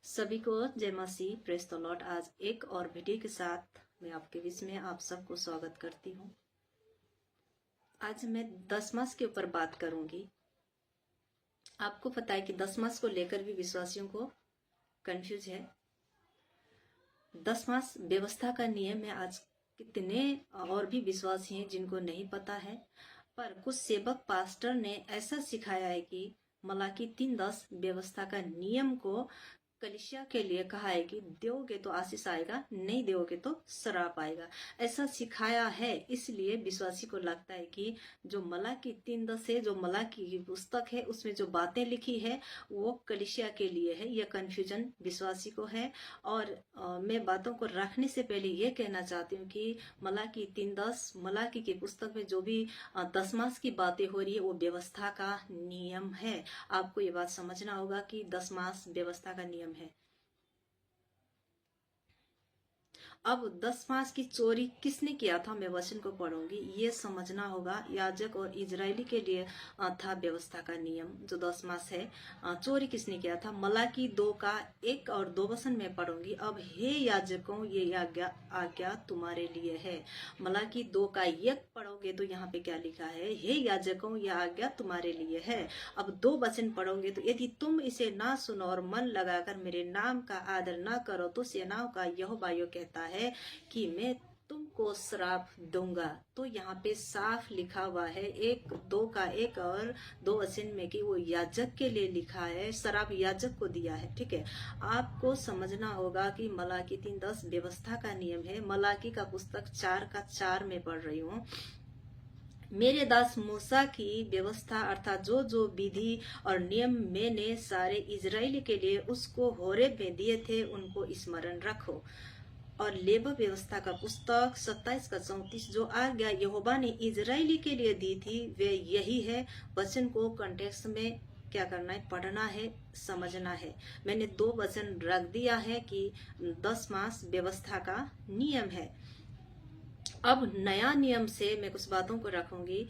सभी को जय मसीह, प्रेज द लॉर्ड। आज एक और वीडियो के साथ मैं आपके बीच में आप सबको स्वागत करती हूँ। आज मैं 10 मास के ऊपर बात करूंगी। आपको पता है कि 10 मास को लेकर भी विश्वासियों को कंफ्यूज है। 10 मास व्यवस्था का नियम है। आज कितने और भी विश्वासी हैं जिनको नहीं पता है, पर कुछ सेवक पास्टर ने ऐसा सिखाया है कि मलाकी 3:10 व्यवस्था का नियम को कलीसिया के लिए कहा है कि दोगे तो आशीष आएगा, नहीं दोगे तो श्राप आएगा। ऐसा सिखाया है। इसलिए विश्वासी को लगता है कि जो मलाकी 3:10 है, जो मलाकी की पुस्तक है, उसमें जो बातें लिखी है वो कलीसिया के लिए है। यह कंफ्यूजन विश्वासी को है। और मैं बातों को रखने से पहले ये कहना चाहती हूँ कि मलाकी 3:10 मलाकी की पुस्तक में जो भी 10 मास की बातें हो रही है वो व्यवस्था का नियम है। आपको ये बात समझना होगा कि 10 मास व्यवस्था का नियम है। अब 10 मास की चोरी किसने किया था, मैं वचन को पढ़ूंगी। ये समझना होगा। याजक और इजरायली के लिए था व्यवस्था का नियम। जो 10 मास है, चोरी किसने किया था। मलाकी 2 का 1 और 2 वचन में पढ़ूंगी। अब हे याजकों, ये आज्ञा तुम्हारे लिए है। मलाकी 2 का 1 पढ़ोगे तो यहाँ पे क्या लिखा है, हे याजकों, यह आज्ञा तुम्हारे लिए है। अब 2 वचन पढ़ोगे तो यदि तुम इसे ना सुनो और मन लगाकर मेरे नाम का आदर ना करो तो सेनाओं का यहोवा यूं कहता है कि मैं तुमको श्राप दूंगा। तो यहाँ पे साफ लिखा हुआ है 1-2 का 1 और 2 वचन में कि वो याजक के लिए लिखा है, श्राप याजक को दिया है। ठीक है, आपको समझना होगा कि मलाकी 3:10 व्यवस्था का नियम है। मलाकी का पुस्तक 4 का 4 में पढ़ रही हूँ। मेरे दास मूसा की व्यवस्था अर्थात जो जो विधि और नियम मैंने सारे इजराइल के लिए उसको होरेब में दिए थे उनको स्मरण रखो। और लेब व्यवस्था का पुस्तक 27 का 34 जो आज्ञा यहोवा ने इजराइली के लिए दी थी वे यही है। वचन को कॉन्टेक्स्ट में क्या करना है, पढ़ना है, समझना है। मैंने 2 वचन रख दिया है कि 10 मास व्यवस्था का नियम है। अब नया नियम से मैं कुछ बातों को रखूंगी।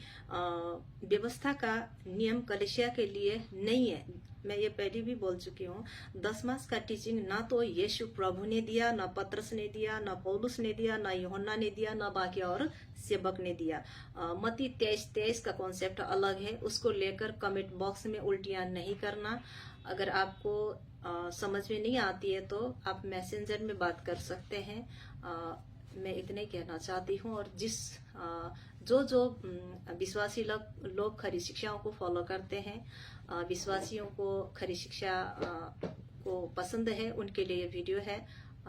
व्यवस्था का नियम कलीसिया के लिए नहीं है। मैं ये पहले भी बोल चुकी हूँ। 10 मास का टीचिंग ना तो यीशु प्रभु ने दिया, ना पतरस ने दिया, ना पौलुस ने दिया, ना यूहन्ना ने दिया, ना बाकी और सेवक ने दिया। मत्ती 23:23 का कॉन्सेप्ट अलग है। उसको लेकर कमेंट बॉक्स में उल्टियां नहीं करना। अगर आपको समझ में नहीं आती है तो आप मैसेंजर में बात कर सकते हैं। मैं इतने ही कहना चाहती हूँ। और जिस जो विश्वासी लोग खरी शिक्षाओं को फॉलो करते हैं, विश्वासियों को खरी शिक्षा को पसंद है, उनके लिए ये वीडियो है।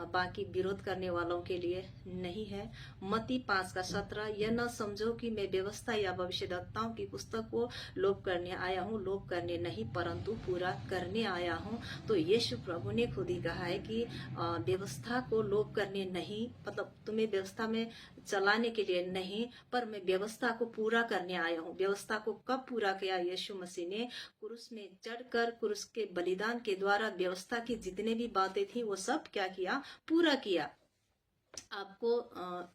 बाकी विरोध करने वालों के लिए नहीं है। मत्ती 5 का 17 यह न समझो कि मैं व्यवस्था या भविष्यद्वक्ताओं की पुस्तक को लोप करने आया हूँ, लोप करने नहीं परंतु पूरा करने आया हूँ। तो यीशु प्रभु ने खुद ही कहा है कि व्यवस्था को लोप करने नहीं, मतलब तुम्हें व्यवस्था में चलाने के लिए नहीं, पर मैं व्यवस्था को पूरा करने आया हूँ। व्यवस्था को कब पूरा किया, यीशु मसीह ने क्रूस में चढ़कर क्रूस के बलिदान के द्वारा व्यवस्था की जितने भी बातें थी वो सब क्या किया, पूरा किया। आपको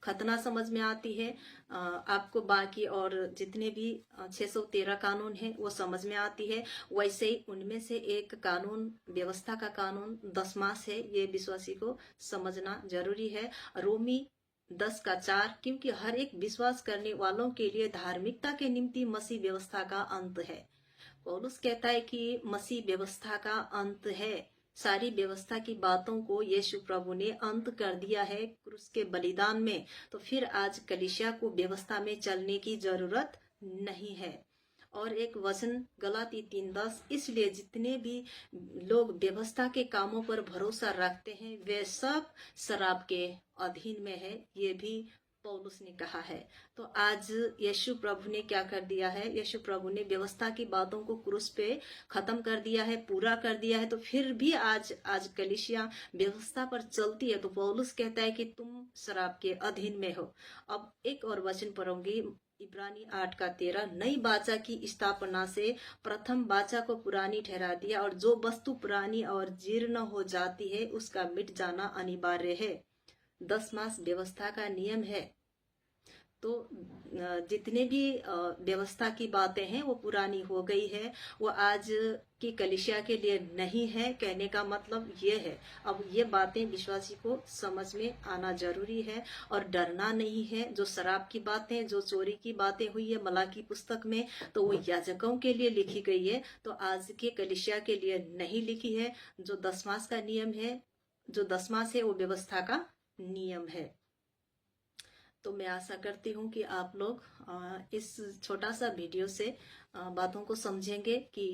खतना समझ में आती है, आपको बाकी और जितने भी 613 कानून है वो समझ में आती है। वैसे ही उनमें से एक कानून, व्यवस्था का कानून 10 मास है। ये विश्वासी को समझना जरूरी है। रोमी 10 का 4 क्योंकि हर एक विश्वास करने वालों के लिए धार्मिकता के निमित्त मसीह व्यवस्था का अंत है। पौलुस कहता है कि मसीह व्यवस्था का अंत है। सारी व्यवस्था की बातों को यीशु प्रभु ने अंत कर दिया है क्रूस के बलिदान में। तो फिर आज कलीसिया को व्यवस्था में चलने की जरूरत नहीं है। और एक वचन गलाती 3:10 इसलिए जितने भी लोग व्यवस्था के कामों पर भरोसा रखते हैं वे सब शराब के अधीन में है। ये भी पौलुस ने कहा है। तो आज यीशु प्रभु ने क्या कर दिया है, यीशु प्रभु ने व्यवस्था की बातों को क्रूस पे खत्म कर दिया है, पूरा कर दिया है। तो फिर भी आज कलीसिया व्यवस्था पर चलती है। तो पौलुस कहता है कि तुम शराब के अधीन में हो। अब एक और वचन पढ़ूंगी, इब्रानी 8 का 13 नई वाचा की स्थापना से प्रथम वाचा को पुरानी ठहरा दिया और जो वस्तु पुरानी और जीर्ण हो जाती है उसका मिट जाना अनिवार्य है। 10 मास व्यवस्था का नियम है। तो जितने भी व्यवस्था की बातें हैं वो पुरानी हो गई है, वो आज की कलीसिया के लिए नहीं है। कहने का मतलब ये है, अब ये बातें विश्वासी को समझ में आना जरूरी है और डरना नहीं है। जो शराब की बातें, जो चोरी की बातें हुई है मलाकी पुस्तक में, तो वो याजकों के लिए लिखी गई है, तो आज के कलीसिया के लिए नहीं लिखी है। जो 10 मास का नियम है, जो 10 मास है, वो व्यवस्था का नियम है। तो मैं आशा करती हूँ कि आप लोग इस छोटा सा वीडियो से बातों को समझेंगे कि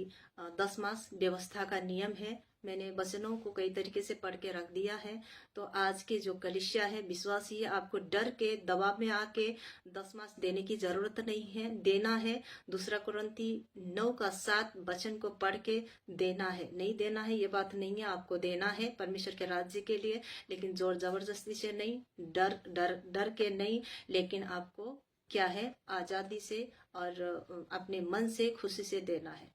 10 मास व्यवस्था का नियम है। मैंने वचनों को कई तरीके से पढ़ के रख दिया है। तो आज के जो कलीसिया है, विश्वासी है, आपको डर के दबाव में आके 10 मास देने की जरूरत नहीं है, देना है। दूसरा कुरिन्थी 9:7 वचन को पढ़ के देना है, नहीं देना है ये बात नहीं है, आपको देना है परमेश्वर के राज्य के लिए, लेकिन जोर जबरदस्ती से नहीं, डर डर डर के नहीं, लेकिन आपको क्या है, आजादी से और अपने मन से खुशी से देना है।